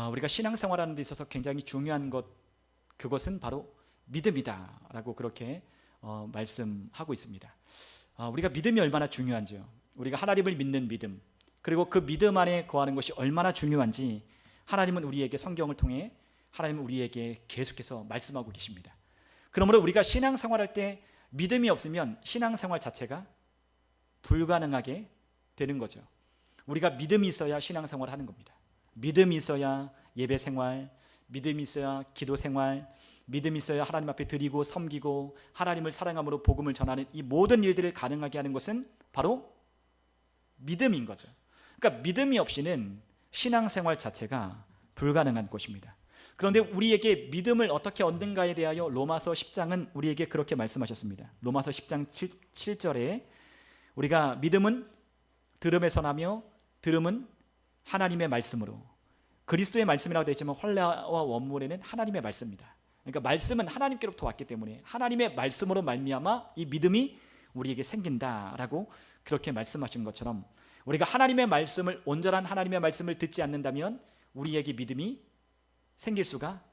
우리가 신앙생활하는 데 있어서 굉장히 중요한 것, 그것은 바로 믿음이다라고 그렇게 말씀하고 있습니다. 우리가 믿음이 얼마나 중요한지요. 우리가 하나님을 믿는 믿음, 그리고 그 믿음 안에 거하는 것이 얼마나 중요한지 하나님은 우리에게 성경을 통해 하나님은 우리에게 계속해서 말씀하고 계십니다. 그러므로 우리가 신앙생활할 때 믿음이 없으면 신앙생활 자체가 불가능하게 되는 거죠. 우리가 믿음이 있어야 신앙생활을 하는 겁니다. 믿음이 있어야 예배생활, 믿음이 있어야 기도생활, 믿음이 있어야 하나님 앞에 드리고 섬기고 하나님을 사랑함으로 복음을 전하는 이 모든 일들을 가능하게 하는 것은 바로 믿음인 거죠. 그러니까 믿음이 없이는 신앙생활 자체가 불가능한 것입니다. 그런데 우리에게 믿음을 어떻게 얻는가에 대하여 로마서 10장은 우리에게 그렇게 말씀하셨습니다. 로마서 10장 7절에 우리가 믿음은 들음에서 나며 들음은 하나님의 말씀으로, 그리스도의 말씀이라고 되어 있지만 혼례와 원문에는 하나님의 말씀입니다. 그러니까 말씀은 하나님께로부터 왔기 때문에 하나님의 말씀으로 말미암아 이 믿음이 우리에게 생긴다라고 그렇게 말씀하신 것처럼 우리가 하나님의 말씀을, 온전한 하나님의 말씀을 듣지 않는다면 우리에게 믿음이 생길 수가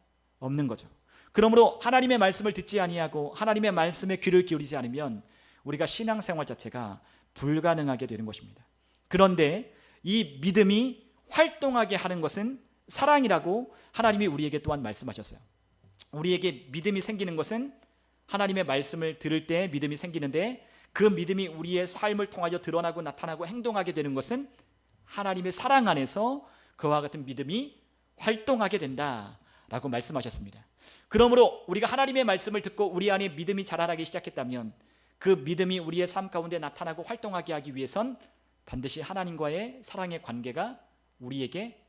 없는 거죠. 그러므로 하나님의 말씀을 듣지 아니하고 하나님의 말씀에 귀를 기울이지 않으면 우리가 신앙생활 자체가 불가능하게 되는 것입니다. 그런데 이 믿음이 활동하게 하는 것은 사랑이라고 하나님이 우리에게 또한 말씀하셨어요. 우리에게 믿음이 생기는 것은 하나님의 말씀을 들을 때 믿음이 생기는데, 그 믿음이 우리의 삶을 통하여 드러나고 나타나고 행동하게 되는 것은 하나님의 사랑 안에서 그와 같은 믿음이 활동하게 된다라고 말씀하셨습니다. 그러므로 우리가 하나님의 말씀을 듣고 우리 안에 믿음이 자라나기 시작했다면 그 믿음이 우리의 삶 가운데 나타나고 활동하게 하기 위해선 반드시 하나님과의 사랑의 관계가 우리에게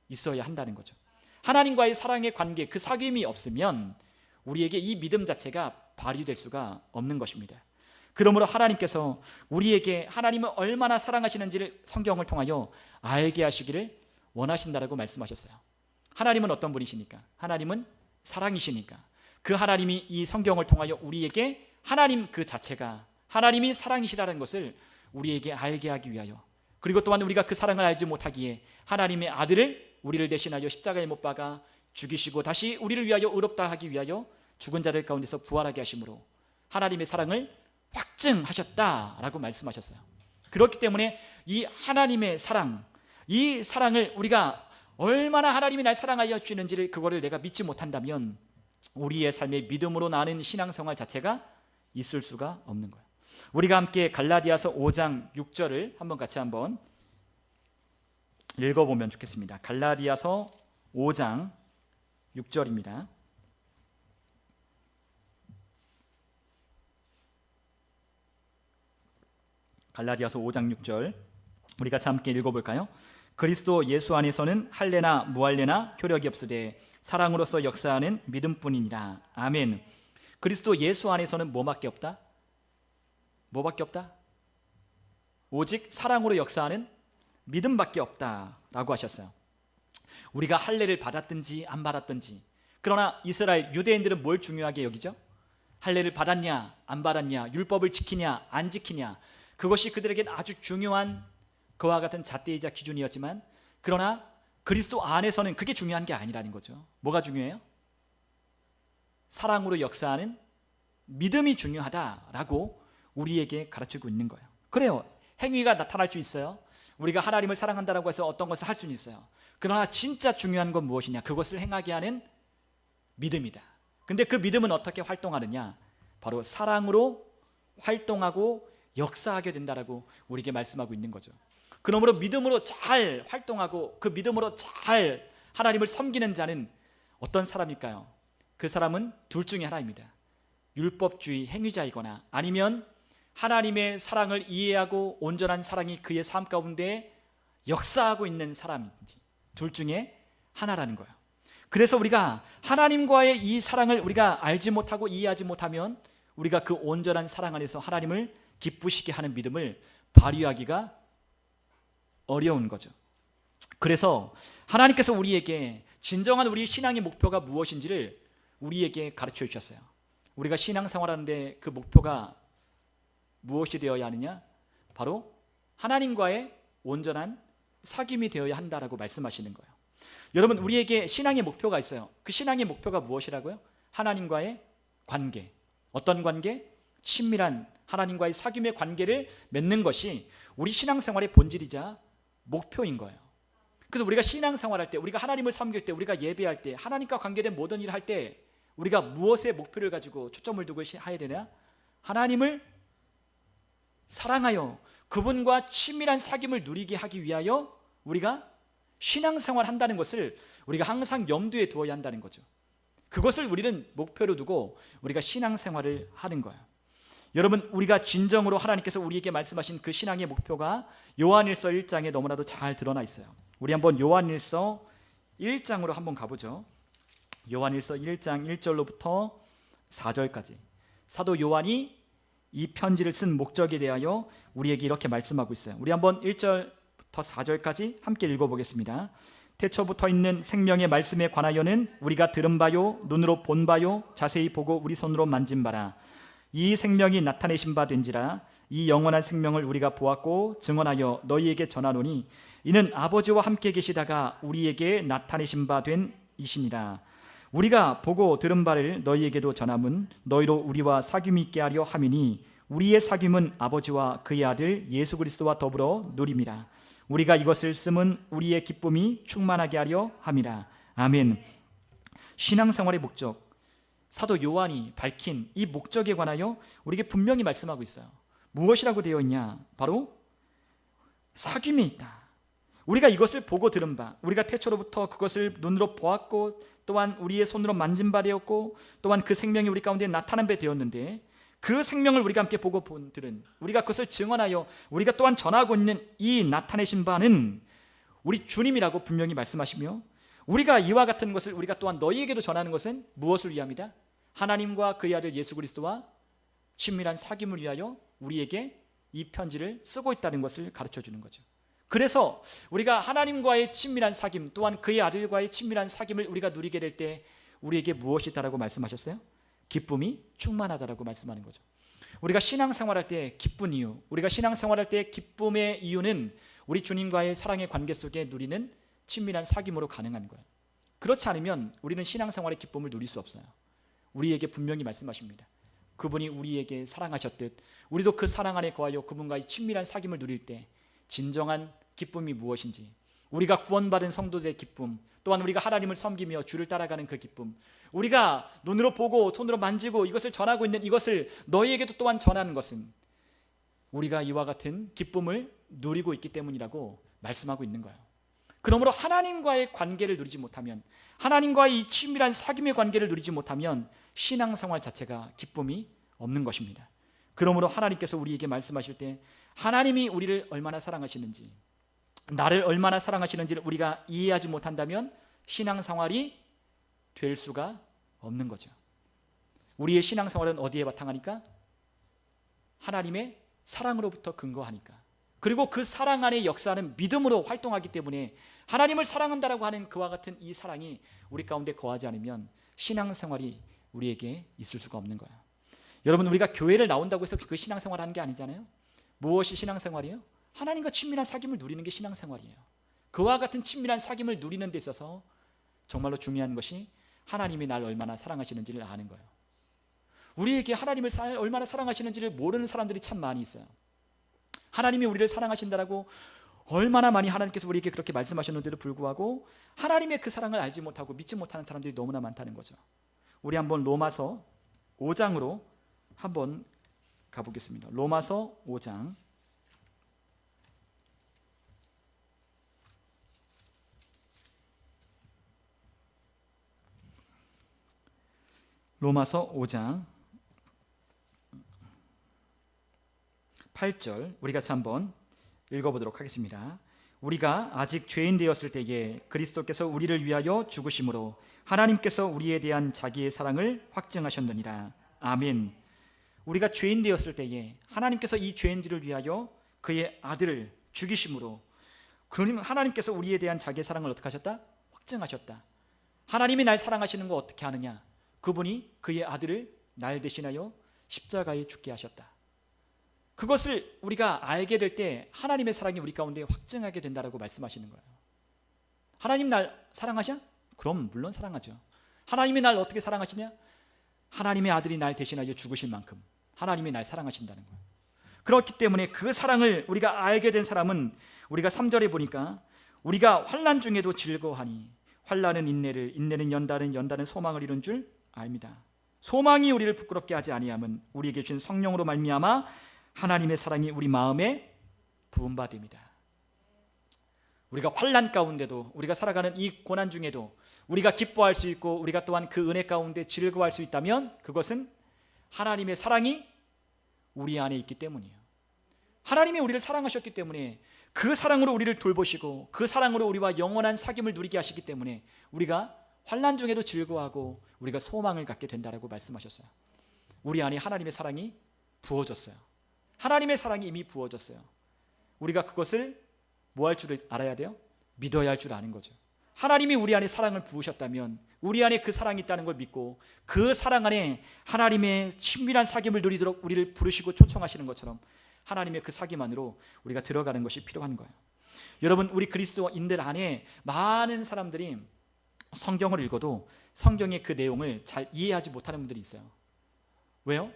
있어야 한다는 거죠. 하나님과의 사랑의 관계, 그 사귐이 없으면 우리에게 이 믿음 자체가 발휘될 수가 없는 것입니다. 그러므로 하나님께서 우리에게 하나님을 얼마나 사랑하시는지를 성경을 통하여 알게 하시기를 원하신다라고 말씀하셨어요. 하나님은 어떤 분이시니까? 하나님은 사랑이시니까 그 하나님이 이 성경을 통하여 우리에게 하나님 그 자체가, 하나님이 사랑이시라는 것을 우리에게 알게 하기 위하여, 그리고 또한 우리가 그 사랑을 알지 못하기에 하나님의 아들을 우리를 대신하여 십자가에 못 박아 죽이시고 다시 우리를 위하여 의롭다 하기 위하여 죽은 자들 가운데서 부활하게 하심으로 하나님의 사랑을 확증하셨다라고 말씀하셨어요. 그렇기 때문에 이 하나님의 사랑, 이 사랑을 우리가 얼마나 하나님이 날 사랑하여 주시는지를 그거를 내가 믿지 못한다면 우리의 삶의 믿음으로 나는 신앙생활 자체가 있을 수가 없는 거예요. 우리가 함께 갈라디아서 5장 6절을 한번 같이 한번 읽어보면 좋겠습니다. 갈라디아서 5장 6절입니다. 갈라디아서 5장 6절 우리 같이 함께 읽어볼까요? 그리스도 예수 안에서는 할례나 무할례나 효력이 없으되 사랑으로서 역사하는 믿음뿐이니라. 아멘. 그리스도 예수 안에서는 뭐밖에 없다? 뭐밖에 없다? 오직 사랑으로 역사하는 믿음밖에 없다라고 하셨어요. 우리가 할례를 받았든지 안 받았든지, 그러나 이스라엘 유대인들은 뭘 중요하게 여기죠? 할례를 받았냐 안 받았냐, 율법을 지키냐 안 지키냐, 그것이 그들에겐 아주 중요한 그와 같은 잣대이자 기준이었지만, 그러나 그리스도 안에서는 그게 중요한 게 아니라는 거죠. 뭐가 중요해요? 사랑으로 역사하는 믿음이 중요하다라고 우리에게 가르치고 있는 거예요. 그래요, 행위가 나타날 수 있어요. 우리가 하나님을 사랑한다라고 해서 어떤 것을 할 수는 있어요. 그러나 진짜 중요한 건 무엇이냐? 그것을 행하게 하는 믿음이다. 근데 그 믿음은 어떻게 활동하느냐? 바로 사랑으로 활동하고 역사하게 된다라고 우리에게 말씀하고 있는 거죠. 그러므로 믿음으로 잘 활동하고 그 믿음으로 잘 하나님을 섬기는 자는 어떤 사람일까요? 그 사람은 둘 중에 하나입니다. 율법주의 행위자이거나 아니면 하나님의 사랑을 이해하고 온전한 사랑이 그의 삶 가운데 역사하고 있는 사람인지, 둘 중에 하나라는 거예요. 그래서 우리가 하나님과의 이 사랑을 우리가 알지 못하고 이해하지 못하면 우리가 그 온전한 사랑 안에서 하나님을 기쁘시게 하는 믿음을 발휘하기가 어려운 거죠. 그래서 하나님께서 우리에게 진정한 우리 신앙의 목표가 무엇인지를 우리에게 가르쳐 주셨어요. 우리가 신앙생활하는데 그 목표가 무엇이 되어야 하느냐? 바로 하나님과의 온전한 사귐이 되어야 한다라고 말씀하시는 거예요. 여러분, 우리에게 신앙의 목표가 있어요. 그 신앙의 목표가 무엇이라고요? 하나님과의 관계. 어떤 관계? 친밀한 하나님과의 사귐의 관계를 맺는 것이 우리 신앙생활의 본질이자 목표인 거예요. 그래서 우리가 신앙생활할 때, 우리가 하나님을 섬길 때, 우리가 예배할 때, 하나님과 관계된 모든 일을 할 때 우리가 무엇의 목표를 가지고 초점을 두고 해야 되냐? 하나님을 사랑하여 그분과 친밀한 사귐을 누리게 하기 위하여 우리가 신앙생활 한다는 것을 우리가 항상 염두에 두어야 한다는 거죠. 그것을 우리는 목표로 두고 우리가 신앙생활을 하는 거예요. 여러분, 우리가 진정으로 하나님께서 우리에게 말씀하신 그 신앙의 목표가 요한일서 1장에 너무나도 잘 드러나 있어요. 우리 한번 요한일서 1장으로 한번 가보죠. 요한일서 1장 1절로부터 4절까지 사도 요한이 이 편지를 쓴 목적에 대하여 우리에게 이렇게 말씀하고 있어요. 우리 한번 1절부터 4절까지 함께 읽어보겠습니다. 태초부터 있는 생명의 말씀에 관하여는 우리가 들은 바요, 눈으로 본 바요, 자세히 보고 우리 손으로 만진 바라. 이 생명이 나타내신 바 된지라. 이 영원한 생명을 우리가 보았고 증언하여 너희에게 전하노니 이는 아버지와 함께 계시다가 우리에게 나타내신 바 된 이시니라. 우리가 보고 들은 바를 너희에게도 전함은 너희로 우리와 사귐이 있게 하려 함이니 우리의 사귐은 아버지와 그의 아들 예수 그리스도와 더불어 누림이라. 우리가 이것을 쓰면 우리의 기쁨이 충만하게 하려 함이라. 아멘. 신앙생활의 목적, 사도 요한이 밝힌 이 목적에 관하여 우리에게 분명히 말씀하고 있어요. 무엇이라고 되어 있냐? 바로 사귐이 있다. 우리가 이것을 보고 들은 바, 우리가 태초로부터 그것을 눈으로 보았고 또한 우리의 손으로 만진 바 되었고 또한 그 생명이 우리 가운데 나타난 바 되었는데, 그 생명을 우리가 함께 보고 들은, 우리가 그것을 증언하여 우리가 또한 전하고 있는 이 나타내신 바는 우리 주님이라고 분명히 말씀하시며, 우리가 이와 같은 것을 우리가 또한 너희에게도 전하는 것은 무엇을 위함이다? 하나님과 그의 아들 예수 그리스도와 친밀한 사귐을 위하여 우리에게 이 편지를 쓰고 있다는 것을 가르쳐 주는 거죠. 그래서 우리가 하나님과의 친밀한 사귐 또한 그의 아들과의 친밀한 사귐을 우리가 누리게 될 때 우리에게 무엇이 있다라고 말씀하셨어요? 기쁨이 충만하다라고 말씀하는 거죠. 우리가 신앙생활할 때 기쁜 이유, 우리가 신앙생활할 때 기쁨의 이유는 우리 주님과의 사랑의 관계 속에 누리는 친밀한 사귐으로 가능한 거예요. 그렇지 않으면 우리는 신앙생활의 기쁨을 누릴 수 없어요. 우리에게 분명히 말씀하십니다. 그분이 우리에게 사랑하셨듯 우리도 그 사랑 안에 거하여 그분과의 친밀한 사귐을 누릴 때 진정한 기쁨이 무엇인지, 우리가 구원받은 성도들의 기쁨, 또한 우리가 하나님을 섬기며 주를 따라가는 그 기쁨, 우리가 눈으로 보고 손으로 만지고 이것을 전하고 있는 이것을 너희에게도 또한 전하는 것은 우리가 이와 같은 기쁨을 누리고 있기 때문이라고 말씀하고 있는 거예요. 그러므로 하나님과의 관계를 누리지 못하면, 하나님과의 이 친밀한 사귐의 관계를 누리지 못하면 신앙생활 자체가 기쁨이 없는 것입니다. 그러므로 하나님께서 우리에게 말씀하실 때 하나님이 우리를 얼마나 사랑하시는지, 나를 얼마나 사랑하시는지를 우리가 이해하지 못한다면 신앙생활이 될 수가 없는 거죠. 우리의 신앙생활은 어디에 바탕하니까? 하나님의 사랑으로부터 근거하니까. 그리고 그 사랑 안에 역사하는 믿음으로 활동하기 때문에 하나님을 사랑한다라고 하는 그와 같은 이 사랑이 우리 가운데 거하지 않으면 신앙생활이 우리에게 있을 수가 없는 거예요. 여러분, 우리가 교회를 나온다고 해서 그 신앙생활 하는 게 아니잖아요. 무엇이 신앙생활이에요? 하나님과 친밀한 사귐을 누리는 게 신앙생활이에요. 그와 같은 친밀한 사귐을 누리는 데 있어서 정말로 중요한 것이 하나님이 나를 얼마나 사랑하시는지를 아는 거예요. 우리에게 하나님을 얼마나 사랑하시는지를 모르는 사람들이 참 많이 있어요. 하나님이 우리를 사랑하신다라고 얼마나 많이 하나님께서 우리에게 그렇게 말씀하셨는데도 불구하고 하나님의 그 사랑을 알지 못하고 믿지 못하는 사람들이 너무나 많다는 거죠. 우리 한번 로마서 5장으로 한번 가보겠습니다. 로마서 5장. 로마서 5장 8절 우리 같이 한번 읽어보도록 하겠습니다. 우리가 아직 죄인 되었을 때에 그리스도께서 우리를 위하여 죽으심으로 하나님께서 우리에 대한 자기의 사랑을 확증하셨느니라. 아멘. 우리가 죄인 되었을 때에 하나님께서 이 죄인들을 위하여 그의 아들을 죽이심으로 하나님께서 우리에 대한 자기의 사랑을 어떻게 하셨다? 확증하셨다. 하나님이 날 사랑하시는 거 어떻게 하느냐? 그분이 그의 아들을 날 대신하여 십자가에 죽게 하셨다. 그것을 우리가 알게 될 때 하나님의 사랑이 우리 가운데 확증하게 된다라고 말씀하시는 거예요. 하나님 날 사랑하셔? 그럼 물론 사랑하죠. 하나님이 날 어떻게 사랑하시냐? 하나님의 아들이 날 대신하여 죽으실 만큼 하나님이 날 사랑하신다는 거예요. 그렇기 때문에 그 사랑을 우리가 알게 된 사람은 우리가 3절에 보니까 우리가 환난 중에도 즐거워하니 환난은 인내를, 인내는 연단은, 연단은 소망을 이룬 줄 압니다. 소망이 우리를 부끄럽게 하지 아니함은 우리에게 주신 성령으로 말미암아 하나님의 사랑이 우리 마음에 부은 바 됩니다. 우리가 환난 가운데도, 우리가 살아가는 이 고난 중에도 우리가 기뻐할 수 있고 우리가 또한 그 은혜 가운데 즐거워할 수 있다면 그것은 하나님의 사랑이 우리 안에 있기 때문이에요. 하나님이 우리를 사랑하셨기 때문에 그 사랑으로 우리를 돌보시고 그 사랑으로 우리와 영원한 사귐을 누리게 하시기 때문에 우리가 환난 중에도 즐거워하고 우리가 소망을 갖게 된다라고 말씀하셨어요. 우리 안에 하나님의 사랑이 부어졌어요. 하나님의 사랑이 이미 부어졌어요. 우리가 그것을 뭐 할 줄 알아야 돼요? 믿어야 할 줄 아는 거죠. 하나님이 우리 안에 사랑을 부으셨다면 우리 안에 그 사랑이 있다는 걸 믿고 그 사랑 안에 하나님의 친밀한 사귐을 누리도록 우리를 부르시고 초청하시는 것처럼 하나님의 그 사귐 안으로 우리가 들어가는 것이 필요한 거예요. 여러분, 우리 그리스도인들 안에 많은 사람들이 성경을 읽어도 성경의 그 내용을 잘 이해하지 못하는 분들이 있어요. 왜요?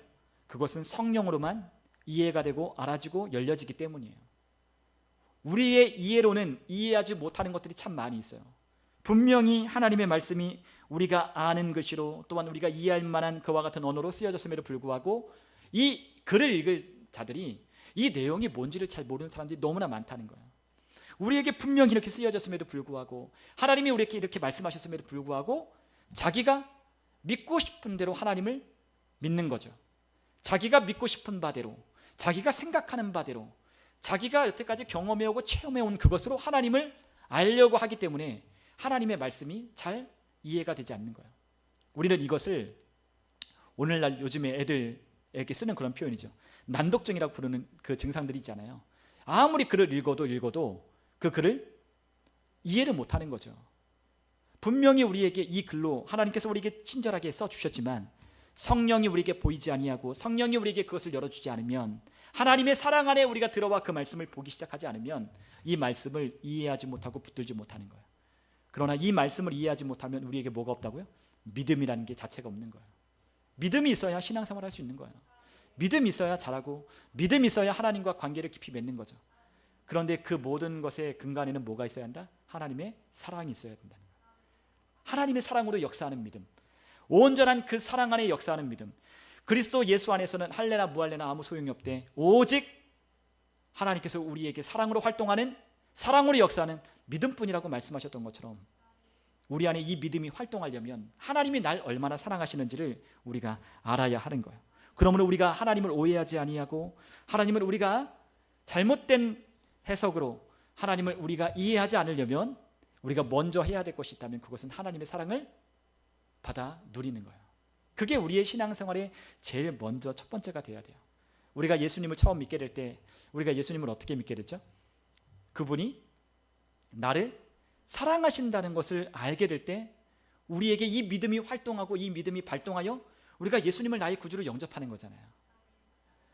그것은 성령으로만 이해가 되고 알아지고 열려지기 때문이에요. 우리의 이해로는 이해하지 못하는 것들이 참 많이 있어요. 분명히 하나님의 말씀이 우리가 아는 글씨로 또한 우리가 이해할 만한 그와 같은 언어로 쓰여졌음에도 불구하고 이 글을 읽을 자들이 이 내용이 뭔지를 잘 모르는 사람들이 너무나 많다는 거예요. 우리에게 분명히 이렇게 쓰여졌음에도 불구하고 하나님이 우리에게 이렇게 말씀하셨음에도 불구하고 자기가 믿고 싶은 대로 하나님을 믿는 거죠. 자기가 믿고 싶은 바대로, 자기가 생각하는 바대로, 자기가 여태까지 경험해오고 체험해온 그것으로 하나님을 알려고 하기 때문에 하나님의 말씀이 잘 이해가 되지 않는 거예요. 우리는 이것을 오늘날 요즘에 애들에게 쓰는 그런 표현이죠. 난독증이라고 부르는 그 증상들이 있잖아요. 아무리 글을 읽어도 그 글을 이해를 못하는 거죠. 분명히 우리에게 이 글로 하나님께서 우리에게 친절하게 써주셨지만 성령이 우리에게 보이지 아니하고 성령이 우리에게 그것을 열어주지 않으면, 하나님의 사랑 안에 우리가 들어와 그 말씀을 보기 시작하지 않으면 이 말씀을 이해하지 못하고 붙들지 못하는 거예요. 그러나 이 말씀을 이해하지 못하면 우리에게 뭐가 없다고요? 믿음이라는 게 자체가 없는 거예요. 믿음이 있어야 신앙생활을 할 수 있는 거예요. 믿음이 있어야 잘하고 믿음이 있어야 하나님과 관계를 깊이 맺는 거죠. 그런데 그 모든 것의 근간에는 뭐가 있어야 한다? 하나님의 사랑이 있어야 된다는 거예요. 하나님의 사랑으로 역사하는 믿음, 온전한 그 사랑 안에 역사하는 믿음. 그리스도 예수 안에서는 할례나 무할례나 아무 소용이 없대. 오직 하나님께서 우리에게 사랑으로 활동하는, 사랑으로 역사하는 믿음뿐이라고 말씀하셨던 것처럼 우리 안에 이 믿음이 활동하려면 하나님이 날 얼마나 사랑하시는지를 우리가 알아야 하는 거예요. 그러므로 우리가 하나님을 오해하지 아니하고 하나님을 우리가 잘못된 해석으로 하나님을 우리가 이해하지 않으려면 우리가 먼저 해야 될 것이 있다면 그것은 하나님의 사랑을 받아 누리는 거예요. 그게 우리의 신앙생활의 제일 먼저 첫 번째가 돼야 돼요. 우리가 예수님을 처음 믿게 될 때 우리가 예수님을 어떻게 믿게 됐죠? 그분이 나를 사랑하신다는 것을 알게 될 때 우리에게 이 믿음이 활동하고 이 믿음이 발동하여 우리가 예수님을 나의 구주로 영접하는 거잖아요.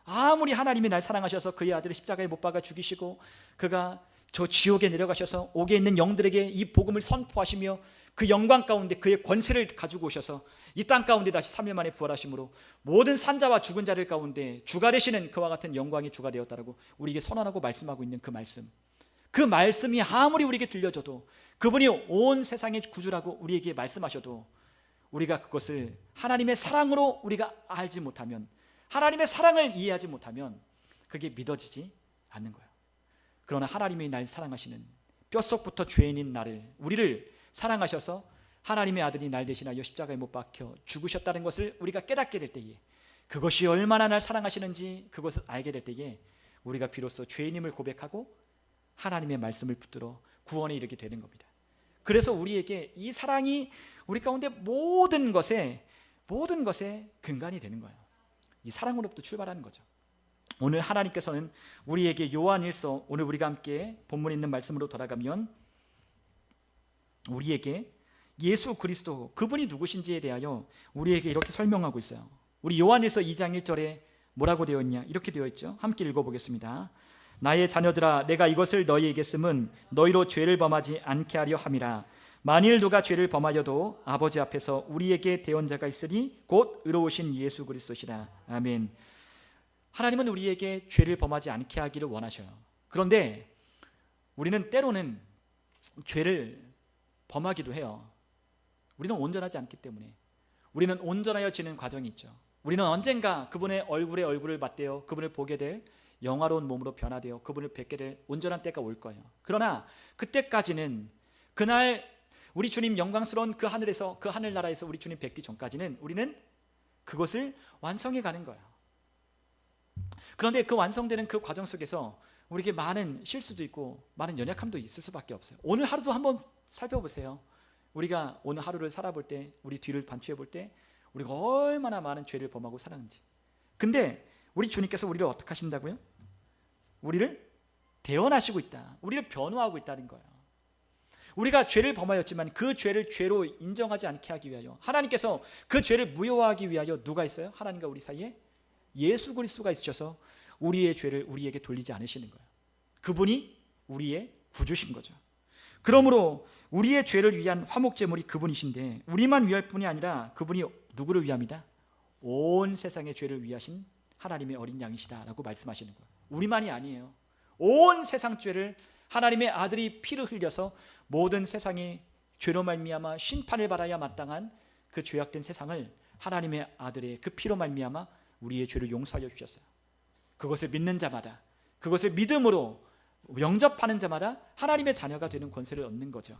아무리 하나님이 날 사랑하셔서 그의 아들을 십자가에 못 박아 죽이시고 그가 저 지옥에 내려가셔서 옥에 있는 영들에게 이 복음을 선포하시며 그 영광 가운데 그의 권세를 가지고 오셔서 이 땅 가운데 다시 3일 만에 부활하심으로 모든 산자와 죽은 자들 가운데 주가 되시는 그와 같은 영광이 주가 되었다라고 우리에게 선언하고 말씀하고 있는 그 말씀, 그 말씀이 아무리 우리에게 들려줘도 그분이 온 세상의 구주라고 우리에게 말씀하셔도 우리가 그것을 하나님의 사랑으로 우리가 알지 못하면, 하나님의 사랑을 이해하지 못하면 그게 믿어지지 않는 거예요. 그러나 하나님이 날 사랑하시는, 뼛속부터 죄인인 나를, 우리를 사랑하셔서 하나님의 아들이 날 대신하여 십자가에 못 박혀 죽으셨다는 것을 우리가 깨닫게 될 때에, 그것이 얼마나 날 사랑하시는지 그것을 알게 될 때에 우리가 비로소 죄인임을 고백하고 하나님의 말씀을 붙들어 구원에 이르게 되는 겁니다. 그래서 우리에게 이 사랑이 우리 가운데 모든 것의 근간이 되는 거예요. 이 사랑으로부터 출발하는 거죠. 오늘 하나님께서는 우리에게 요한일서, 오늘 우리가 함께 본문에 있는 말씀으로 돌아가면 우리에게 예수 그리스도, 그분이 누구신지에 대하여 우리에게 이렇게 설명하고 있어요. 우리 요한일서 2장 1절에 뭐라고 되어 있냐? 이렇게 되어 있죠. 함께 읽어보겠습니다. 나의 자녀들아, 내가 이것을 너희에게 쓰면 너희로 죄를 범하지 않게 하려 함이라. 만일 누가 죄를 범하여도 아버지 앞에서 우리에게 대언자가 있으니 곧 의로우신 예수 그리스도시라. 아멘. 하나님은 우리에게 죄를 범하지 않게 하기를 원하셔요. 그런데 우리는 때로는 죄를 범하기도 해요. 우리는 온전하지 않기 때문에. 우리는 온전하여지는 과정이 있죠. 우리는 언젠가 그분의 얼굴에 얼굴을 맞대어 그분을 보게 될 영화로운 몸으로 변화되어 그분을 뵙게 될 온전한 때가 올 거예요. 그러나 그때까지는, 그날 우리 주님 영광스러운 그 하늘에서, 그 하늘나라에서 우리 주님 뵙기 전까지는 우리는 그것을 완성해 가는 거예요. 그런데 그 완성되는 그 과정 속에서 우리에게 많은 실수도 있고 많은 연약함도 있을 수밖에 없어요. 오늘 하루도 한번 살펴보세요. 우리가 오늘 하루를 살아볼 때, 우리 뒤를 반추해 볼 때 우리가 얼마나 많은 죄를 범하고 살았는지. 근데 우리 주님께서 우리를 어떻게 하신다고요? 우리를 대언하시고 있다. 우리를 변호하고 있다는 거예요. 우리가 죄를 범하였지만 그 죄를 죄로 인정하지 않게 하기 위하여, 하나님께서 그 죄를 무효화하기 위하여 누가 있어요? 하나님과 우리 사이에 예수 그리스도가 있으셔서 우리의 죄를 우리에게 돌리지 않으시는 거예요. 그분이 우리의 구주신 거죠. 그러므로 우리의 죄를 위한 화목제물이 그분이신데, 우리만 위할 뿐이 아니라 그분이 누구를 위함이다? 온 세상의 죄를 위하신 하나님의 어린 양이시다라고 말씀하시는 거예요. 우리만이 아니에요. 온 세상 죄를 하나님의 아들이 피를 흘려서 모든 세상의 죄로 말미암아 심판을 받아야 마땅한 그 죄악된 세상을 하나님의 아들의 그 피로 말미암아 우리의 죄를 용서하여 주셨어요. 그것을 믿는 자마다, 그것을 믿음으로 영접하는 자마다 하나님의 자녀가 되는 권세를 얻는 거죠.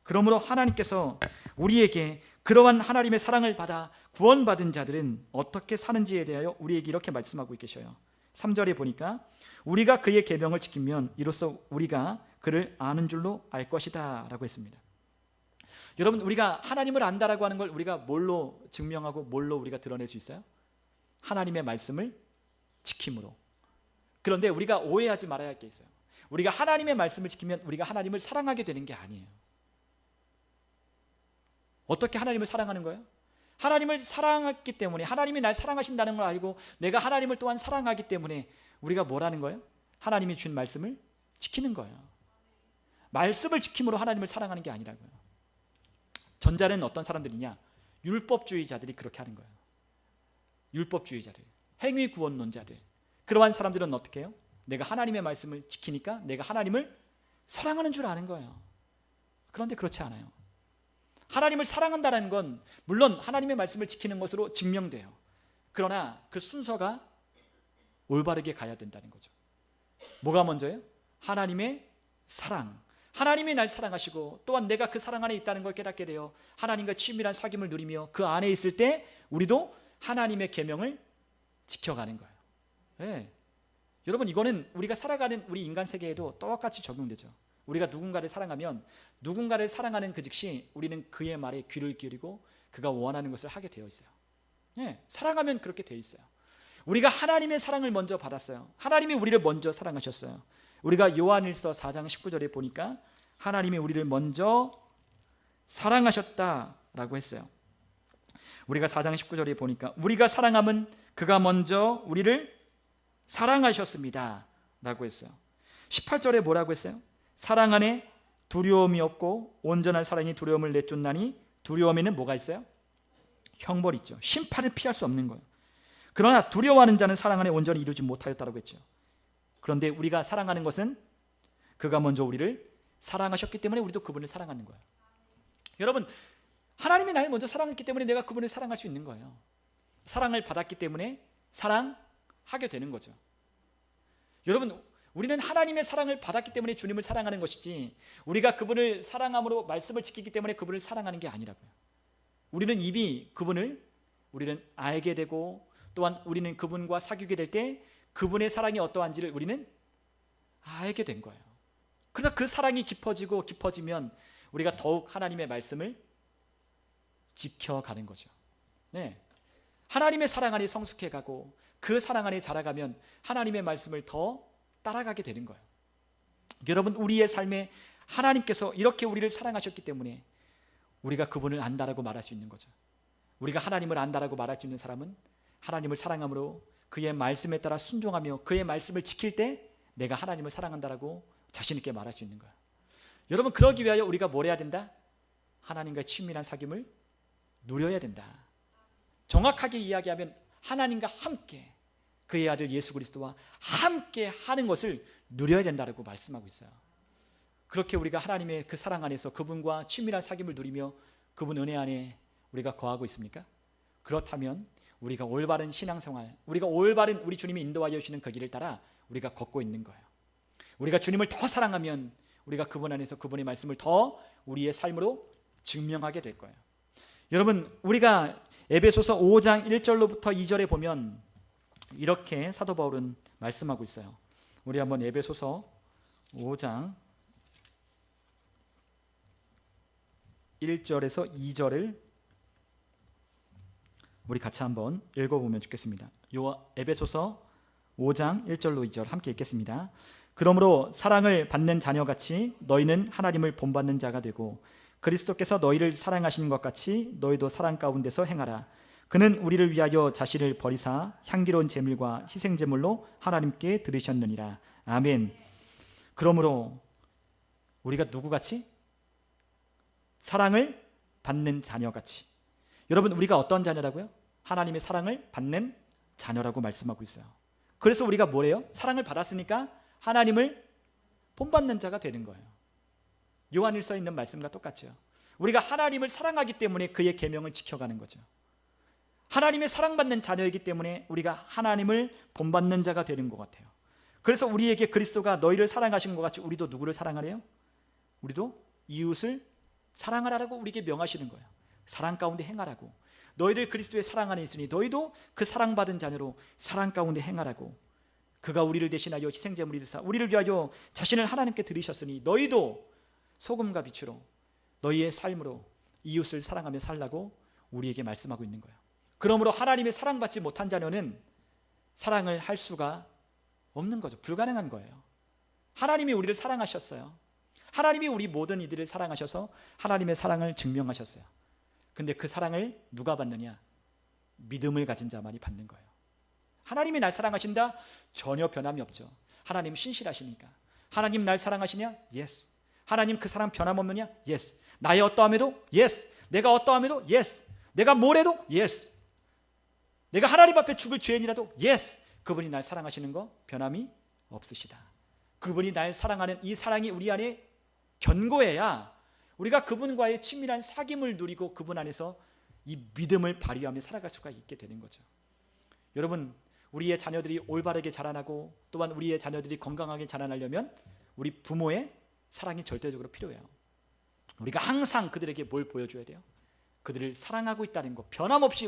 그러므로 하나님께서 우리에게 그러한 하나님의 사랑을 받아 구원받은 자들은 어떻게 사는지에 대하여 우리에게 이렇게 말씀하고 계셔요. 3절에 보니까 우리가 그의 계명을 지키면 이로써 우리가 그를 아는 줄로 알 것이다 라고 했습니다. 여러분, 우리가 하나님을 안다라고 하는 걸 우리가 뭘로 증명하고 뭘로 우리가 드러낼 수 있어요? 하나님의 말씀을 지킴으로. 그런데 우리가 오해하지 말아야 할 게 있어요. 우리가 하나님의 말씀을 지키면 우리가 하나님을 사랑하게 되는 게 아니에요. 어떻게 하나님을 사랑하는 거예요? 하나님을 사랑했기 때문에, 하나님이 날 사랑하신다는 걸 알고 내가 하나님을 또한 사랑하기 때문에 우리가 뭐라는 거예요? 하나님이 준 말씀을 지키는 거예요. 말씀을 지킴으로 하나님을 사랑하는 게 아니라고요. 전자는 어떤 사람들이냐? 율법주의자들이 그렇게 하는 거예요. 율법주의자들, 행위구원론자들. 그러한 사람들은 어떻게 해요? 내가 하나님의 말씀을 지키니까 내가 하나님을 사랑하는 줄 아는 거예요. 그런데 그렇지 않아요. 하나님을 사랑한다는 건 물론 하나님의 말씀을 지키는 것으로 증명돼요. 그러나 그 순서가 올바르게 가야 된다는 거죠. 뭐가 먼저예요? 하나님의 사랑. 하나님이 날 사랑하시고 또한 내가 그 사랑 안에 있다는 걸 깨닫게 되어 하나님과 친밀한 사귐을 누리며 그 안에 있을 때 우리도 하나님의 계명을 지켜가는 거예요. 네. 여러분, 이거는 우리가 살아가는 우리 인간 세계에도 똑같이 적용되죠. 우리가 누군가를 사랑하면 누군가를 사랑하는 그 즉시 우리는 그의 말에 귀를 기울이고 그가 원하는 것을 하게 되어 있어요. 네, 사랑하면 그렇게 되어 있어요. 우리가 하나님의 사랑을 먼저 받았어요. 하나님이 우리를 먼저 사랑하셨어요. 우리가 요한일서 4장 19절에 보니까 하나님이 우리를 먼저 사랑하셨다라고 했어요. 우리가 4장 19절에 보니까 우리가 사랑함은 그가 먼저 우리를 사랑하셨습니다 라고 했어요. 18절에 뭐라고 했어요? 사랑 안에 두려움이 없고 온전한 사랑이 두려움을 내쫓나니 두려움에는 뭐가 있어요? 형벌이 있죠. 심판을 피할 수 없는 거예요. 그러나 두려워하는 자는 사랑 안에 온전히 이루지 못하였다고 했죠. 그런데 우리가 사랑하는 것은 그가 먼저 우리를 사랑하셨기 때문에 우리도 그분을 사랑하는 거예요. 여러분, 하나님이 날 먼저 사랑했기 때문에 내가 그분을 사랑할 수 있는 거예요. 사랑을 받았기 때문에 사랑하게 되는 거죠. 여러분, 우리는 하나님의 사랑을 받았기 때문에 주님을 사랑하는 것이지 우리가 그분을 사랑함으로 말씀을 지키기 때문에 그분을 사랑하는 게 아니라고요. 우리는 이미 그분을 우리는 알게 되고 또한 우리는 그분과 사귀게 될 때 그분의 사랑이 어떠한지를 우리는 알게 된 거예요. 그래서 그 사랑이 깊어지고 깊어지면 우리가 더욱 하나님의 말씀을 지켜가는 거죠. 네. 하나님의 사랑 안에 성숙해가고 그 사랑 안에 자라가면 하나님의 말씀을 더 따라가게 되는 거예요. 여러분, 우리의 삶에 하나님께서 이렇게 우리를 사랑하셨기 때문에 우리가 그분을 안다라고 말할 수 있는 거죠. 우리가 하나님을 안다라고 말할 수 있는 사람은 하나님을 사랑함으로 그의 말씀에 따라 순종하며 그의 말씀을 지킬 때 내가 하나님을 사랑한다라고 자신 있게 말할 수 있는 거예요. 여러분, 그러기 위하여 우리가 뭘 해야 된다? 하나님과의 친밀한 사귐을 누려야 된다. 정확하게 이야기하면 하나님과 함께, 그의 아들 예수 그리스도와 함께 하는 것을 누려야 된다고 말씀하고 있어요. 그렇게 우리가 하나님의 그 사랑 안에서 그분과 친밀한 사귐을 누리며 그분 은혜 안에 우리가 거하고 있습니까? 그렇다면 우리가 올바른 신앙생활, 우리가 올바른 우리 주님이 인도하여 주시는 그 길을 따라 우리가 걷고 있는 거예요. 우리가 주님을 더 사랑하면 우리가 그분 안에서 그분의 말씀을 더 우리의 삶으로 증명하게 될 거예요. 여러분, 우리가 에베소서 5장 1절로부터 2절에 보면 이렇게 사도 바울은 말씀하고 있어요. 우리 한번 에베소서 5장 1절에서 2절을 우리 같이 한번 읽어보면 좋겠습니다. 에베소서 5장 1절로 2절 함께 읽겠습니다. 그러므로 사랑을 받는 자녀같이 너희는 하나님을 본받는 자가 되고 그리스도께서 너희를 사랑하시는 것 같이 너희도 사랑 가운데서 행하라. 그는 우리를 위하여 자신을 버리사 향기로운 제물과 희생 제물로 하나님께 드리셨느니라. 아멘. 그러므로 우리가 누구같이? 사랑을 받는 자녀같이. 여러분, 우리가 어떤 자녀라고요? 하나님의 사랑을 받는 자녀라고 말씀하고 있어요. 그래서 우리가 뭐래요? 사랑을 받았으니까 하나님을 본받는 자가 되는 거예요. 요한일서에 있는 말씀과 똑같죠. 우리가 하나님을 사랑하기 때문에 그의 계명을 지켜가는 거죠. 하나님의 사랑받는 자녀이기 때문에 우리가 하나님을 본받는 자가 되는 것 같아요. 그래서 우리에게 그리스도가 너희를 사랑하신 것 같이 우리도 누구를 사랑하래요? 우리도 이웃을 사랑하라고 우리에게 명하시는 거예요. 사랑 가운데 행하라고. 너희들 그리스도의 사랑 안에 있으니 너희도 그 사랑받은 자녀로 사랑 가운데 행하라고. 그가 우리를 대신하여 희생제물이 되사 우리를 위하여 자신을 하나님께 드리셨으니 너희도 소금과 빛으로 너희의 삶으로 이웃을 사랑하며 살라고 우리에게 말씀하고 있는 거예요. 그러므로 하나님의 사랑받지 못한 자녀는 사랑을 할 수가 없는 거죠. 불가능한 거예요. 하나님이 우리를 사랑하셨어요. 하나님이 우리 모든 이들을 사랑하셔서 하나님의 사랑을 증명하셨어요. 근데 그 사랑을 누가 받느냐? 믿음을 가진 자만이 받는 거예요. 하나님이 날 사랑하신다? 전혀 변함이 없죠. 하나님 신실하시니까. 하나님 날 사랑하시냐? Yes. 하나님 그 사랑 변함없느냐? Yes. 나의 어떠함에도? Yes. 내가 어떠함에도? Yes. 내가 뭘 해도? Yes. 내가 하나님 앞에 죽을 죄인이라도? Yes. 그분이 날 사랑하시는 거 변함이 없으시다. 그분이 날 사랑하는 이 사랑이 우리 안에 견고해야 우리가 그분과의 친밀한 사귐을 누리고 그분 안에서 이 믿음을 발휘하며 살아갈 수가 있게 되는 거죠. 여러분, 우리의 자녀들이 올바르게 자라나고 또한 우리의 자녀들이 건강하게 자라나려면 우리 부모의 사랑이 절대적으로 필요해요. 우리가 항상 그들에게 뭘 보여줘야 돼요? 그들을 사랑하고 있다는 것, 변함없이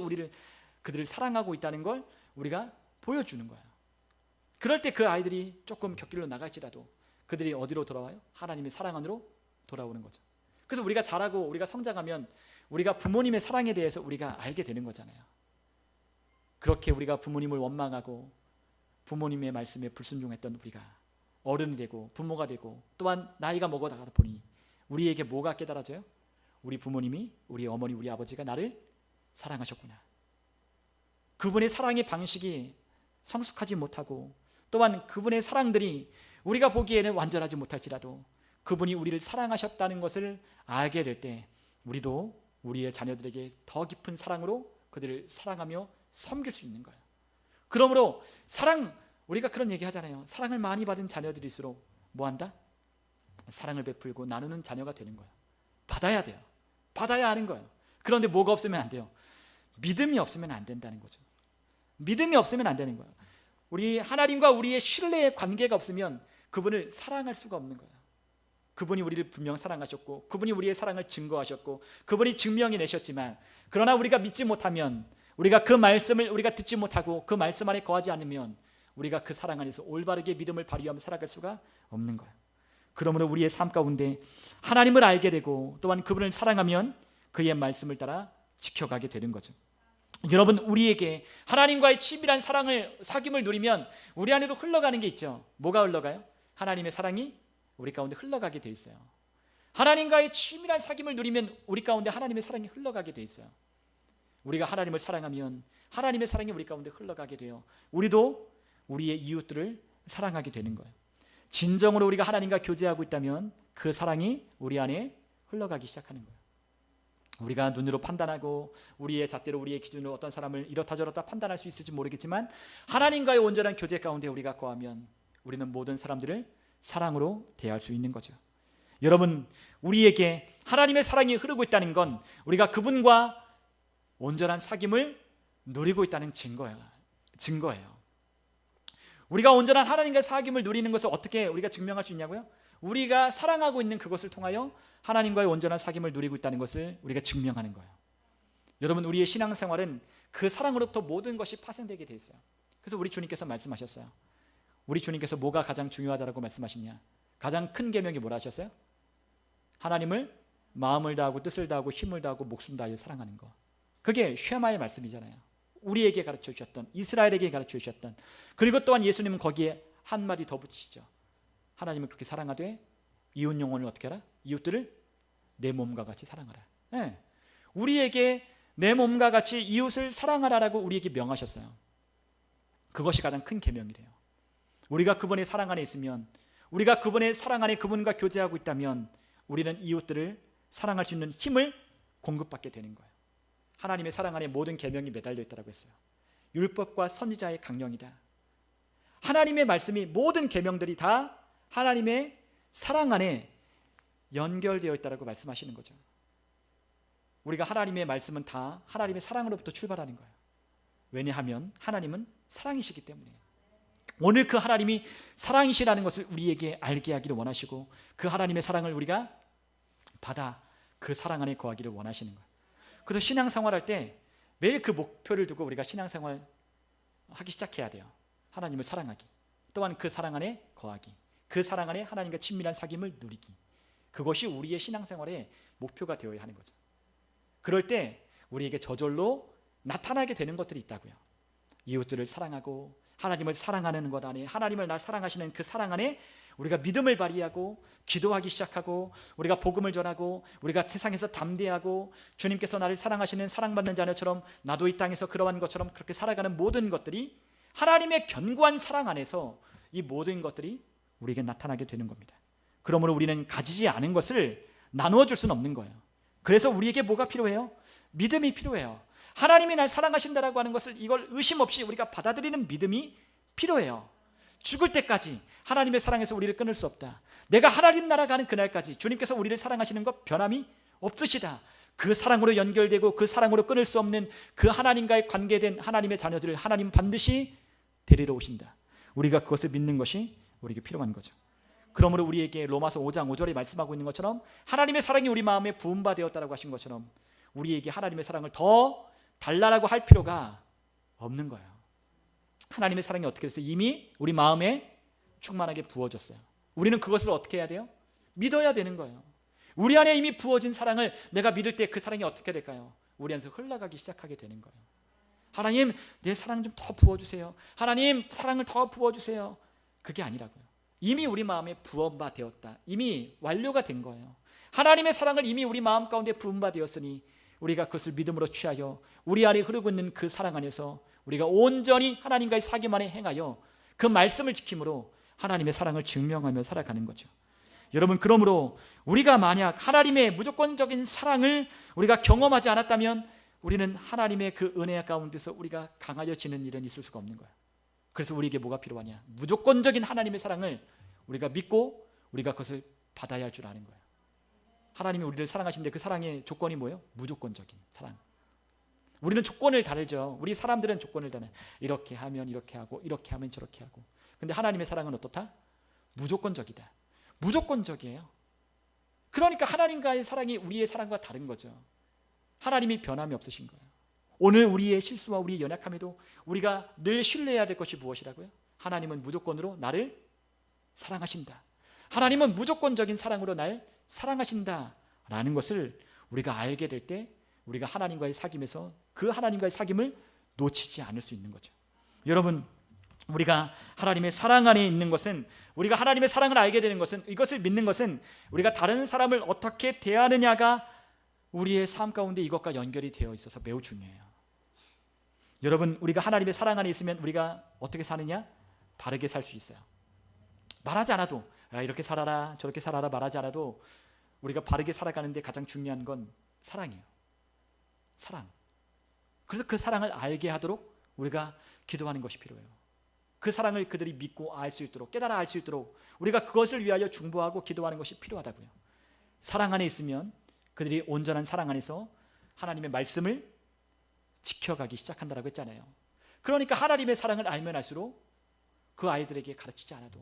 그들을 사랑하고 있다는 걸 우리가 보여주는 거예요. 그럴 때 그 아이들이 조금 곁길로 나갈지라도 그들이 어디로 돌아와요? 하나님의 사랑 안으로 돌아오는 거죠. 그래서 우리가 자라고 우리가 성장하면 우리가 부모님의 사랑에 대해서 우리가 알게 되는 거잖아요. 그렇게 우리가 부모님을 원망하고 부모님의 말씀에 불순종했던 우리가 어른이 되고 부모가 되고 또한 나이가 먹어가다 보니 우리에게 뭐가 깨달아져요? 우리 부모님이, 우리 어머니, 우리 아버지가 나를 사랑하셨구나. 그분의 사랑의 방식이 성숙하지 못하고 또한 그분의 사랑들이 우리가 보기에는 완전하지 못할지라도 그분이 우리를 사랑하셨다는 것을 알게 될 때 우리도 우리의 자녀들에게 더 깊은 사랑으로 그들을 사랑하며 섬길 수 있는 거예요. 그러므로 우리가 그런 얘기 하잖아요. 사랑을 많이 받은 자녀들일수록 뭐한다? 사랑을 베풀고 나누는 자녀가 되는 거예요. 받아야 돼요. 받아야 하는 거예요. 그런데 뭐가 없으면 안 돼요? 믿음이 없으면 안 된다는 거죠. 믿음이 없으면 안 되는 거예요. 우리 하나님과 우리의 신뢰의 관계가 없으면 그분을 사랑할 수가 없는 거예요. 그분이 우리를 분명 사랑하셨고 그분이 우리의 사랑을 증거하셨고 그분이 증명해 내셨지만 그러나 우리가 믿지 못하면 우리가 그 말씀을 우리가 듣지 못하고 그 말씀 안에 거하지 않으면 우리가 그 사랑 안에서 올바르게 믿음을 발휘하며 살아갈 수가 없는 거예요. 그러므로 우리의 삶 가운데 하나님을 알게 되고 또한 그분을 사랑하면 그의 말씀을 따라 지켜가게 되는 거죠. 여러분, 우리에게 하나님과의 친밀한 사귐을 누리면 우리 안에도 흘러가는 게 있죠. 뭐가 흘러가요? 하나님의 사랑이 우리 가운데 흘러가게 돼 있어요. 하나님과의 친밀한 사귐을 누리면 우리 가운데 하나님의 사랑이 흘러가게 돼 있어요. 우리가 하나님을 사랑하면 하나님의 사랑이 우리 가운데 흘러가게 돼요. 우리도 우리의 이웃들을 사랑하게 되는 거예요. 진정으로 우리가 하나님과 교제하고 있다면 그 사랑이 우리 안에 흘러가기 시작하는 거예요. 우리가 눈으로 판단하고 우리의 잣대로 우리의 기준으로 어떤 사람을 이렇다 저렇다 판단할 수 있을지 모르겠지만 하나님과의 온전한 교제 가운데 우리가 거하면 우리는 모든 사람들을 사랑으로 대할 수 있는 거죠. 여러분, 우리에게 하나님의 사랑이 흐르고 있다는 건 우리가 그분과 온전한 사귐을 누리고 있다는 증거예요. 우리가 온전한 하나님과의 사귐을 누리는 것을 어떻게 우리가 증명할 수 있냐고요? 우리가 사랑하고 있는 그것을 통하여 하나님과의 온전한 사귐을 누리고 있다는 것을 우리가 증명하는 거예요. 여러분, 우리의 신앙생활은 그 사랑으로부터 모든 것이 파생되게 돼 있어요. 그래서 우리 주님께서 말씀하셨어요. 우리 주님께서 뭐가 가장 중요하다고 말씀하시냐? 가장 큰 계명이 뭐라 하셨어요? 하나님을 마음을 다하고 뜻을 다하고 힘을 다하고 목숨 다하여 사랑하는 거. 그게 쉐마의 말씀이잖아요. 우리에게 가르쳐 주셨던, 이스라엘에게 가르쳐 주셨던. 그리고 또한 예수님은 거기에 한마디 더 붙이시죠. 하나님을 그렇게 사랑하되 이웃 영혼을 어떻게 하라? 이웃들을 내 몸과 같이 사랑하라. 네. 우리에게 내 몸과 같이 이웃을 사랑하라라고 우리에게 명하셨어요. 그것이 가장 큰 계명이래요. 우리가 그분의 사랑 안에 있으면, 우리가 그분의 사랑 안에 그분과 교제하고 있다면 우리는 이웃들을 사랑할 수 있는 힘을 공급받게 되는 거예요. 하나님의 사랑 안에 모든 계명이 매달려 있다고 했어요. 율법과 선지자의 강령이다. 하나님의 말씀이, 모든 계명들이 다 하나님의 사랑 안에 연결되어 있다고 말씀하시는 거죠. 우리가 하나님의 말씀은 다 하나님의 사랑으로부터 출발하는 거예요. 왜냐하면 하나님은 사랑이시기 때문에. 오늘 그 하나님이 사랑이시라는 것을 우리에게 알게 하기를 원하시고, 그 하나님의 사랑을 우리가 받아 그 사랑 안에 거하기를 원하시는 거예요. 그래서 신앙생활할 때 매일 그 목표를 두고 우리가 신앙생활 하기 시작해야 돼요. 하나님을 사랑하기, 또한 그 사랑 안에 거하기, 그 사랑 안에 하나님과 친밀한 사귐을 누리기. 그것이 우리의 신앙생활의 목표가 되어야 하는 거죠. 그럴 때 우리에게 저절로 나타나게 되는 것들이 있다고요. 이웃들을 사랑하고 하나님을 사랑하는 것 안에, 하나님을 날 사랑하시는 그 사랑 안에 우리가 믿음을 발휘하고 기도하기 시작하고, 우리가 복음을 전하고, 우리가 세상에서 담대하고 주님께서 나를 사랑하시는 사랑받는 자녀처럼 나도 이 땅에서 그러한 것처럼 그렇게 살아가는 모든 것들이 하나님의 견고한 사랑 안에서 이 모든 것들이 우리에게 나타나게 되는 겁니다. 그러므로 우리는 가지지 않은 것을 나누어 줄 수는 없는 거예요. 그래서 우리에게 뭐가 필요해요? 믿음이 필요해요. 하나님이 날 사랑하신다라고 하는 것을, 이걸 의심 없이 우리가 받아들이는 믿음이 필요해요. 죽을 때까지 하나님의 사랑에서 우리를 끊을 수 없다. 내가 하나님 나라 가는 그날까지 주님께서 우리를 사랑하시는 것 변함이 없으시다. 그 사랑으로 연결되고 그 사랑으로 끊을 수 없는 그 하나님과의 관계된 하나님의 자녀들을 하나님 반드시 데리러 오신다. 우리가 그것을 믿는 것이 우리에게 필요한 거죠. 그러므로 우리에게 로마서 5장 5절에 말씀하고 있는 것처럼 하나님의 사랑이 우리 마음에 부음받았다라고 하신 것처럼 우리에게 하나님의 사랑을 더 달라라고 할 필요가 없는 거예요. 하나님의 사랑이 어떻게 됐어요? 이미 우리 마음에 충만하게 부어졌어요. 우리는 그것을 어떻게 해야 돼요? 믿어야 되는 거예요. 우리 안에 이미 부어진 사랑을 내가 믿을 때 그 사랑이 어떻게 될까요? 우리 안에서 흘러가기 시작하게 되는 거예요. 하나님, 내 사랑 좀 더 부어주세요. 하나님, 사랑을 더 부어주세요. 그게 아니라고요. 이미 우리 마음에 부은 바 되었다. 이미 완료가 된 거예요. 하나님의 사랑을 이미 우리 마음 가운데 부은 바 되었으니 우리가 그것을 믿음으로 취하여 우리 안에 흐르고 있는 그 사랑 안에서 우리가 온전히 하나님과의 사귐 안에 행하여 그 말씀을 지킴으로 하나님의 사랑을 증명하며 살아가는 거죠. 여러분, 그러므로 우리가 만약 하나님의 무조건적인 사랑을 우리가 경험하지 않았다면 우리는 하나님의 그 은혜 가운데서 우리가 강하여지는 일은 있을 수가 없는 거예요. 그래서 우리에게 뭐가 필요하냐? 무조건적인 하나님의 사랑을 우리가 믿고 우리가 그것을 받아야 할 줄 아는 거예요. 하나님이 우리를 사랑하시는데 그 사랑의 조건이 뭐예요? 무조건적인 사랑. 우리는 조건을 다르죠. 우리 사람들은 조건을 다르. 이렇게 하면 이렇게 하고, 이렇게 하면 저렇게 하고. 근데 하나님의 사랑은 어떻다? 무조건적이다. 무조건적이에요. 그러니까 하나님과의 사랑이 우리의 사랑과 다른 거죠. 하나님이 변함이 없으신 거예요. 오늘 우리의 실수와 우리의 연약함에도 우리가 늘 신뢰해야 될 것이 무엇이라고요? 하나님은 무조건으로 나를 사랑하신다. 하나님은 무조건적인 사랑으로 날 사랑하신다 라는 것을 우리가 알게 될 때 우리가 하나님과의 사귐에서 그 하나님과의 사귐을 놓치지 않을 수 있는 거죠. 여러분, 우리가 하나님의 사랑 안에 있는 것은, 우리가 하나님의 사랑을 알게 되는 것은, 이것을 믿는 것은 우리가 다른 사람을 어떻게 대하느냐가 우리의 삶 가운데 이것과 연결이 되어 있어서 매우 중요해요. 여러분, 우리가 하나님의 사랑 안에 있으면 우리가 어떻게 사느냐? 바르게 살 수 있어요. 말하지 않아도 이렇게 살아라 저렇게 살아라 말하지 않아도 우리가 바르게 살아가는데 가장 중요한 건 사랑이에요. 사랑. 그래서 그 사랑을 알게 하도록 우리가 기도하는 것이 필요해요. 그 사랑을 그들이 믿고 알 수 있도록, 깨달아 알 수 있도록 우리가 그것을 위하여 중보하고 기도하는 것이 필요하다고요. 사랑 안에 있으면 그들이 온전한 사랑 안에서 하나님의 말씀을 지켜가기 시작한다라고 했잖아요. 그러니까 하나님의 사랑을 알면 알수록 그 아이들에게 가르치지 않아도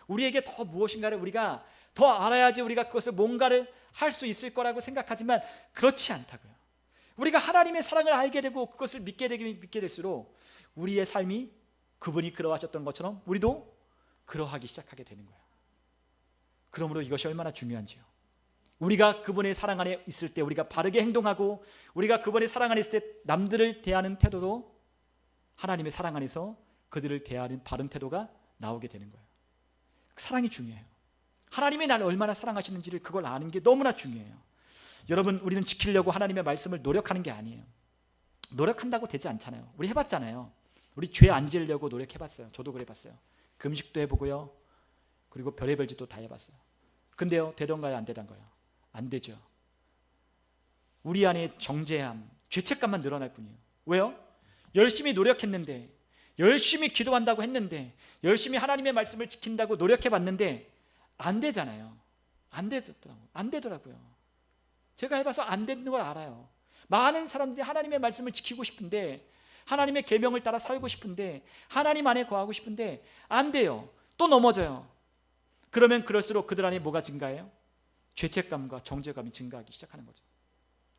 우리에게 더 무엇인가를 우리가 더 알아야지 우리가 그것을 뭔가를 할 수 있을 거라고 생각하지만 그렇지 않다고요. 우리가 하나님의 사랑을 알게 되고 그것을 믿게 될수록 우리의 삶이 그분이 그러하셨던 것처럼 우리도 그러하기 시작하게 되는 거예요. 그러므로 이것이 얼마나 중요한지요. 우리가 그분의 사랑 안에 있을 때 우리가 바르게 행동하고 우리가 그분의 사랑 안에 있을 때 남들을 대하는 태도도 하나님의 사랑 안에서 그들을 대하는 바른 태도가 나오게 되는 거예요. 사랑이 중요해요. 하나님이 나를 얼마나 사랑하시는지를 그걸 아는 게 너무나 중요해요. 여러분, 우리는 지키려고 하나님의 말씀을 노력하는 게 아니에요. 노력한다고 되지 않잖아요. 우리 해봤잖아요. 우리 죄 안 지으려고 노력해봤어요. 저도 그래봤어요. 금식도 해보고요. 그리고 별의별 짓도 다 해봤어요. 근데요, 되던가요, 안 되던가요? 안 되죠. 우리 안에 정죄함, 죄책감만 늘어날 뿐이에요. 왜요? 열심히 노력했는데, 열심히 기도한다고 했는데, 열심히 하나님의 말씀을 지킨다고 노력해봤는데 안 되잖아요. 안 되더라고요. 제가 해봐서 안 되는 걸 알아요. 많은 사람들이 하나님의 말씀을 지키고 싶은데, 하나님의 계명을 따라 살고 싶은데, 하나님 안에 거하고 싶은데 안 돼요. 또 넘어져요. 그러면 그럴수록 그들 안에 뭐가 증가해요? 죄책감과 정죄감이 증가하기 시작하는 거죠.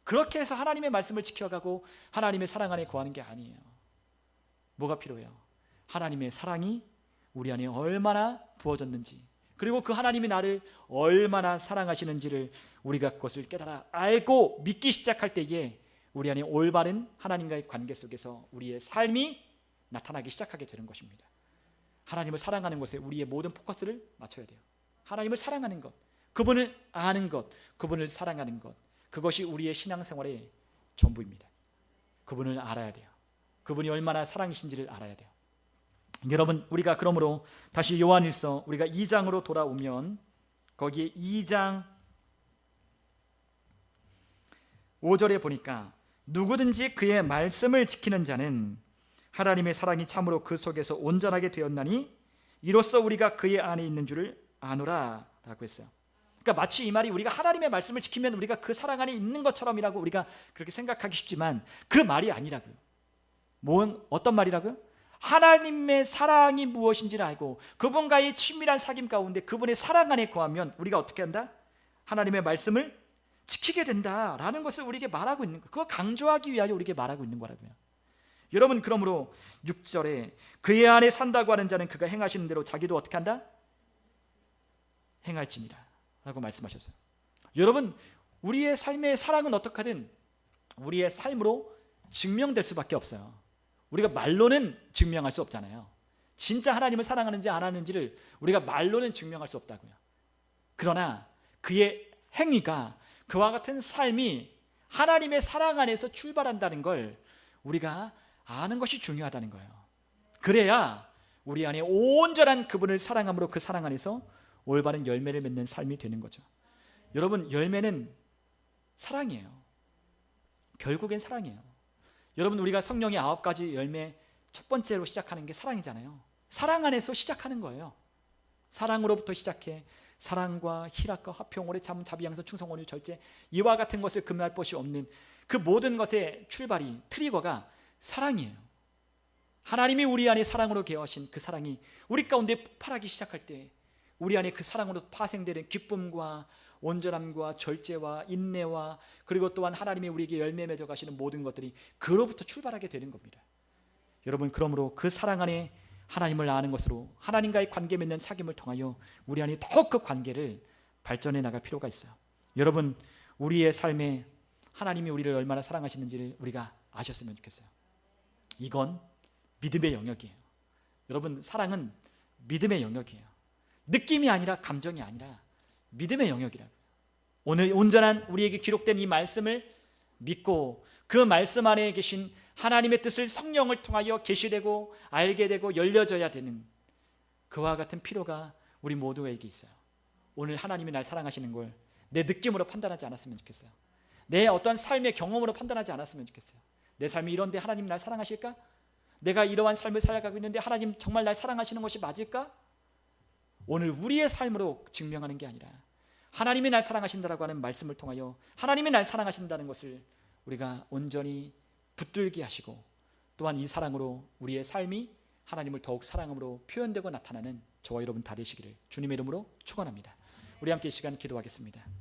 그렇게 해서 하나님의 말씀을 지켜가고 하나님의 사랑 안에 거하는 게 아니에요. 뭐가 필요해요? 하나님의 사랑이 우리 안에 얼마나 부어졌는지, 그리고 그 하나님이 나를 얼마나 사랑하시는지를 우리가 그것을 깨달아 알고 믿기 시작할 때에 우리 안에 올바른 하나님과의 관계 속에서 우리의 삶이 나타나기 시작하게 되는 것입니다. 하나님을 사랑하는 것에 우리의 모든 포커스를 맞춰야 돼요. 하나님을 사랑하는 것, 그분을 아는 것, 그분을 사랑하는 것, 그것이 우리의 신앙생활의 전부입니다. 그분을 알아야 돼요. 그분이 얼마나 사랑이신지를 알아야 돼요. 여러분, 우리가 그러므로 다시 요한일서 우리가 2장으로 돌아오면 거기에 2장 5절에 보니까 누구든지 그의 말씀을 지키는 자는 하나님의 사랑이 참으로 그 속에서 온전하게 되었나니 이로써 우리가 그의 안에 있는 줄을 아노라 라고 했어요. 그러니까 마치 이 말이 우리가 하나님의 말씀을 지키면 우리가 그 사랑 안에 있는 것처럼이라고 우리가 그렇게 생각하기 쉽지만 그 말이 아니라고요. 어떤 말이라고요? 하나님의 사랑이 무엇인지를 알고 그분과의 친밀한 사귐 가운데 그분의 사랑 안에 거하면 우리가 어떻게 한다? 하나님의 말씀을 지키게 된다라는 것을 우리에게 말하고 있는 거예요. 그거 강조하기 위하여 우리에게 말하고 있는 거라고요. 여러분, 그러므로 6절에 그의 안에 산다고 하는 자는 그가 행하시는 대로 자기도 어떻게 한다? 행할지니라 라고 말씀하셨어요. 여러분, 우리의 삶의 사랑은 어떻게 하든 우리의 삶으로 증명될 수밖에 없어요. 우리가 말로는 증명할 수 없잖아요. 진짜 하나님을 사랑하는지 안 하는지를 우리가 말로는 증명할 수 없다고요. 그러나 그의 행위가, 그와 같은 삶이 하나님의 사랑 안에서 출발한다는 걸 우리가 아는 것이 중요하다는 거예요. 그래야 우리 안에 온전한 그분을 사랑함으로 그 사랑 안에서 올바른 열매를 맺는 삶이 되는 거죠. 여러분, 열매는 사랑이에요. 결국엔 사랑이에요. 여러분, 우리가 성령의 9가지 열매 첫 번째로 시작하는 게 사랑이잖아요. 사랑 안에서 시작하는 거예요. 사랑으로부터 시작해 사랑과 희락과 화평, 오래 참음, 자비, 양선, 충성, 온유, 절제, 이와 같은 것을 금할 것이 없는 그 모든 것의 출발이, 트리거가 사랑이에요. 하나님이 우리 안에 사랑으로 계하신 그 사랑이 우리 가운데 폭발하기 시작할 때 우리 안에 그 사랑으로 파생되는 기쁨과 온전함과 절제와 인내와 그리고 또한 하나님이 우리에게 열매 맺어 가시는 모든 것들이 그로부터 출발하게 되는 겁니다. 여러분, 그러므로 그 사랑 안에 하나님을 아는 것으로 하나님과의 관계 맺는 사귐을 통하여 우리 안에 더욱 그 관계를 발전해 나갈 필요가 있어요. 여러분, 우리의 삶에 하나님이 우리를 얼마나 사랑하시는지를 우리가 아셨으면 좋겠어요. 이건 믿음의 영역이에요. 여러분, 사랑은 믿음의 영역이에요. 느낌이 아니라 감정이 아니라 믿음의 영역이라고요. 오늘 온전한 우리에게 기록된 이 말씀을 믿고 그 말씀 안에 계신 하나님의 뜻을 성령을 통하여 계시되고 알게 되고 열려져야 되는 그와 같은 필요가 우리 모두에게 있어요. 오늘 하나님이 날 사랑하시는 걸 내 느낌으로 판단하지 않았으면 좋겠어요. 내 어떤 삶의 경험으로 판단하지 않았으면 좋겠어요. 내 삶이 이런데 하나님 날 사랑하실까? 내가 이러한 삶을 살아가고 있는데 하나님 정말 날 사랑하시는 것이 맞을까? 오늘 우리의 삶으로 증명하는 게 아니라 하나님이 날 사랑하신다라고 하는 말씀을 통하여 하나님이 날 사랑하신다는 것을 우리가 온전히 붙들게 하시고, 또한 이 사랑으로 우리의 삶이 하나님을 더욱 사랑함으로 표현되고 나타나는 저와 여러분 다 되시기를 주님의 이름으로 축원합니다. 우리 함께 이 시간 기도하겠습니다.